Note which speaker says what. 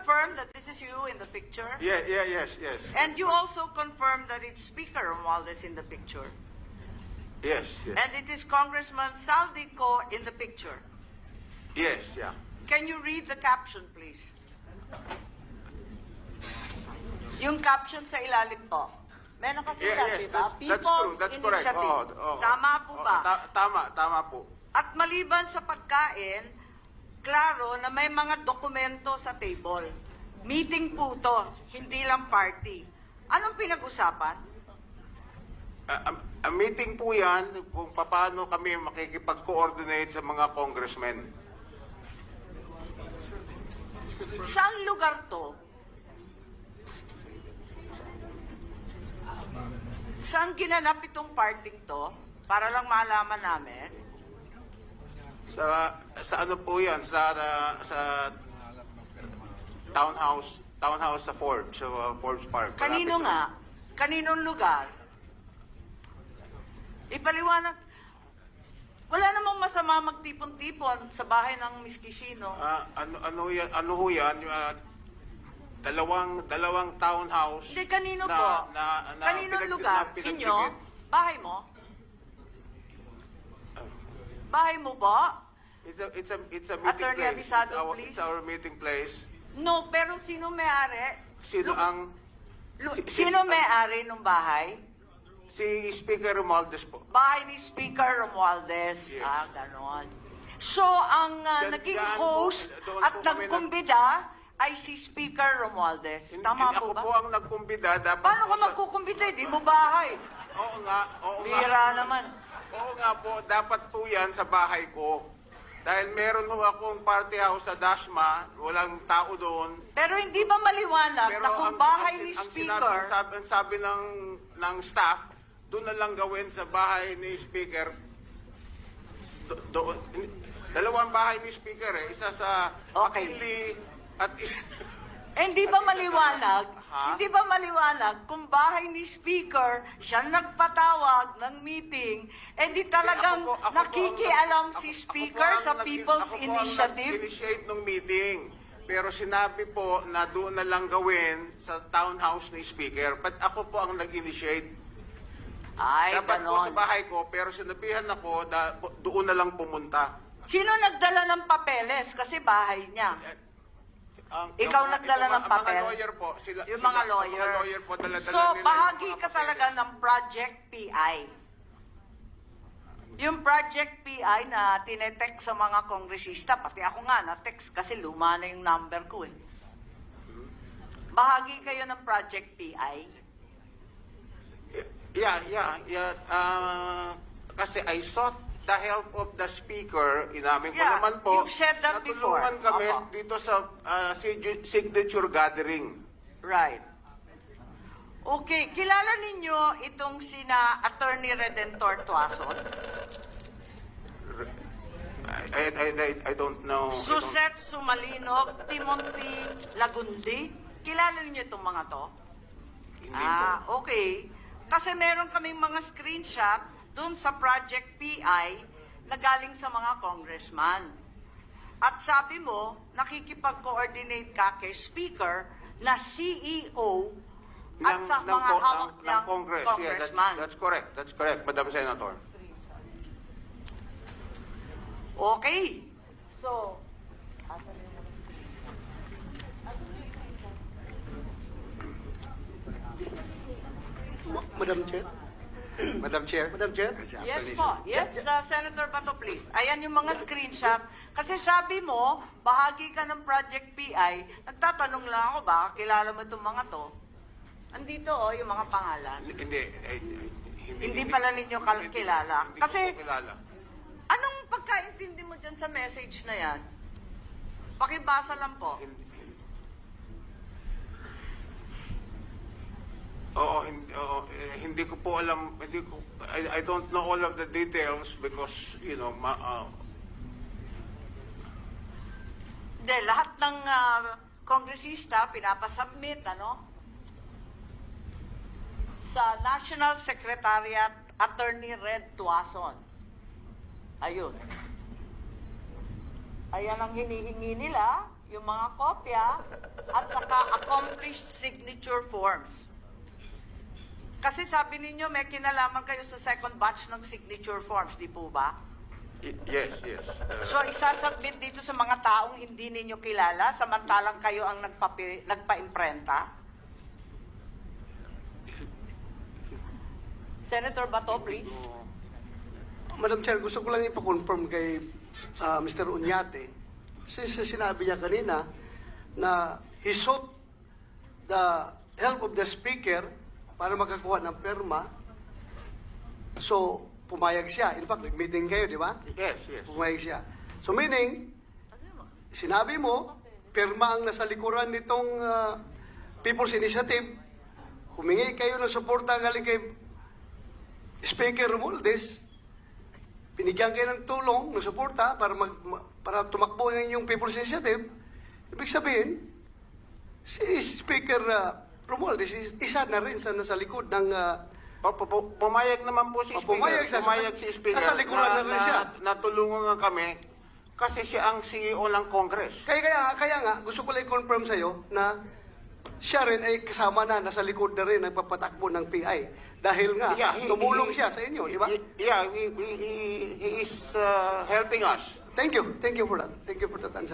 Speaker 1: confirm that this is you in the picture?
Speaker 2: Yes.
Speaker 1: And you also confirm that it's Speaker Romualdez in the picture?
Speaker 2: Yes.
Speaker 1: And it is Congressman Saldico in the picture?
Speaker 2: Yes, yeah.
Speaker 1: Can you read the caption, please? Yung caption sa ilalim po. May nakasulat,
Speaker 2: Yes,
Speaker 1: di ba?
Speaker 2: that's true. That's correct.
Speaker 1: Initiative.
Speaker 2: Oo.
Speaker 1: Tama po ba?
Speaker 2: Tama po.
Speaker 1: At maliban sa pagkain, klaro na may mga dokumento sa table. Meeting po to, hindi lang party. Anong pinag-usapan?
Speaker 2: Ang meeting po yan kung paano kami makikipag-coordinate sa mga congressmen.
Speaker 1: Saan lugar to? Saan ginanap itong parting to? Para lang malaman namin.
Speaker 2: Sa ano po yan? Sa townhouse sa Forbes, sa Forbes Park.
Speaker 1: Kanino
Speaker 2: Malapit
Speaker 1: nga? Kaninong lugar? Ipaliwanag. Wala namang masama magtipon-tipon sa bahay ng Miss Quisino.
Speaker 2: Ano ho yan? Dalawang townhouse.
Speaker 1: Hindi, kanino po? Kaninong lugar? Inyo? Bahay mo? Bahay mo ba?
Speaker 2: It's a meeting
Speaker 1: Attorney
Speaker 2: place.
Speaker 1: Avisado, please.
Speaker 2: It's our meeting place.
Speaker 1: No, pero sino may-ari?
Speaker 2: Sino ang
Speaker 1: may-ari ng bahay?
Speaker 2: si Speaker Romualdez po?
Speaker 1: Bahay ni Speaker Romualdez.
Speaker 2: Yes.
Speaker 1: Ganon. So, ang naging host
Speaker 2: doon
Speaker 1: at
Speaker 2: po kami
Speaker 1: nagkumbida ay si Speaker Romualdez. Tama po
Speaker 2: Ako
Speaker 1: ba?
Speaker 2: po ang nagkumbida. Dapat
Speaker 1: Paano ka magkukumbida? Di mo bahay.
Speaker 2: Oo nga.
Speaker 1: Bira naman.
Speaker 2: Oo nga po, dapat po yan sa bahay ko. Dahil meron ho akong party house sa Dasma, walang tao doon.
Speaker 1: Pero hindi ba maliwanag na kung bahay ni Speaker...
Speaker 2: Ang sabi ng staff, doon na lang gawin sa bahay ni Speaker. Dalawang bahay ni Speaker eh. Isa sa
Speaker 1: Okay.
Speaker 2: McKinley at isa...
Speaker 1: Hindi ba maliwanag?
Speaker 2: Ha?
Speaker 1: Hindi ba maliwanag kung bahay ni Speaker siya nagpatawag ng meeting, di talagang
Speaker 2: Ako po
Speaker 1: nakikialam
Speaker 2: ang-
Speaker 1: si
Speaker 2: ako
Speaker 1: Speaker
Speaker 2: po ang
Speaker 1: sa
Speaker 2: nag-
Speaker 1: People's
Speaker 2: ako po ang
Speaker 1: Initiative?
Speaker 2: nag-initiate ng meeting. Pero sinabi po na doon na lang gawin sa townhouse ni Speaker. But ako po ang nag-initiate.
Speaker 1: Ay,
Speaker 2: Dapat po sa
Speaker 1: ganon.
Speaker 2: bahay ko, pero sinabihan ako na doon na lang pumunta.
Speaker 1: Sino nagdala ng papeles? Kasi bahay niya. Ikaw nagdala ng papel?
Speaker 2: Mga lawyer po.
Speaker 1: Yung mga lawyer.
Speaker 2: Mga lawyer po, dala-dala
Speaker 1: So,
Speaker 2: nila yung
Speaker 1: bahagi
Speaker 2: mga
Speaker 1: ka
Speaker 2: papeles.
Speaker 1: talaga ng Project PI. Yung Project PI na tinetext sa mga kongresista, pati ako nga na-text kasi luma na yung number ko eh. Bahagi kayo ng Project PI.
Speaker 2: Yeah. Kasi I sought the help of the speaker. Inamin ko
Speaker 1: Yeah,
Speaker 2: naman po.
Speaker 1: you've said that before.
Speaker 2: Natulungan kami
Speaker 1: Opo.
Speaker 2: dito sa signature gathering.
Speaker 1: Right. Okay, kilala ninyo itong sina Attorney Redentor Tuason?
Speaker 2: I don't know.
Speaker 1: Suzette Sumalinog, Timothy Lagundi. Kilala niyo itong mga to?
Speaker 2: Hindi po.
Speaker 1: Okay. Kasi meron kaming mga screenshot dun sa Project PI na galing sa mga congressman. At sabi mo, nakikipag-coordinate ka kay Speaker na CEO at sa mga hawak
Speaker 2: ng
Speaker 1: niyang
Speaker 2: Congress. Yeah,
Speaker 1: congressman.
Speaker 2: that's correct. That's correct, Madam Senator.
Speaker 1: Okay. So,
Speaker 3: Madam Chair?
Speaker 2: Madam Chair.
Speaker 3: Madam Chair?
Speaker 1: yes po. Yes, Senator Bato, please. Ayan yung mga screenshot. Kasi sabi mo, bahagi ka ng Project PI. Nagtatanong lang ako, baka kilala mo itong mga to. Andito yung mga pangalan. Hindi pala ninyo kilala.
Speaker 2: Hindi
Speaker 1: Kasi,
Speaker 2: ko kilala.
Speaker 1: anong pagkaintindi mo dyan sa message na yan? Pakibasa lang po.
Speaker 2: Hindi ko po alam, I don't know all of the details because,
Speaker 1: Hindi, lahat ng kongresista pinapasubmit, sa National Secretariat Attorney Red Tuason. Ayun. Ayan ang hinihingi nila, yung mga kopya, at saka accomplished signature forms. Kasi sabi ninyo may kinalaman kayo sa second batch ng signature forms, di po ba?
Speaker 2: Yes.
Speaker 1: So isasubmit dito sa mga taong hindi ninyo kilala samantalang kayo ang nagpa-imprenta? Senator Bato, please.
Speaker 3: Madam Chair, gusto ko lang ipa-confirm kay Mr. Uñate. Since sinabi niya kanina na he sought the help of the Speaker para makakuha ng perma. So, pumayag siya. In fact, nag-meeting kayo, di ba?
Speaker 2: Yes.
Speaker 3: Pumayag siya. So, meaning, sinabi mo, perma ang nasa likuran nitong People's Initiative, humingi kayo ng suporta galing kay Speaker Romualdez, binigyan kayo ng tulong, ng suporta para tumakbo ng inyong People's Initiative. Ibig sabihin, si Speaker Romualdez isa na rin sa nasa likod ng
Speaker 2: Pumayag naman po si Speaker.
Speaker 3: pumayag
Speaker 2: si Speaker.
Speaker 3: nasa likuran na rin siya.
Speaker 2: Natulungan nga kami kasi siya ang CEO ng Congress.
Speaker 3: Kaya nga, gusto ko lang i-confirm sa'yo na siya rin ay kasama na, nasa likod na rin, nagpapatakbo ng PI. Dahil nga, tumulong siya sa inyo, di ba?
Speaker 2: Yeah, he is helping us.
Speaker 3: Thank you for that. Thank you for that answer.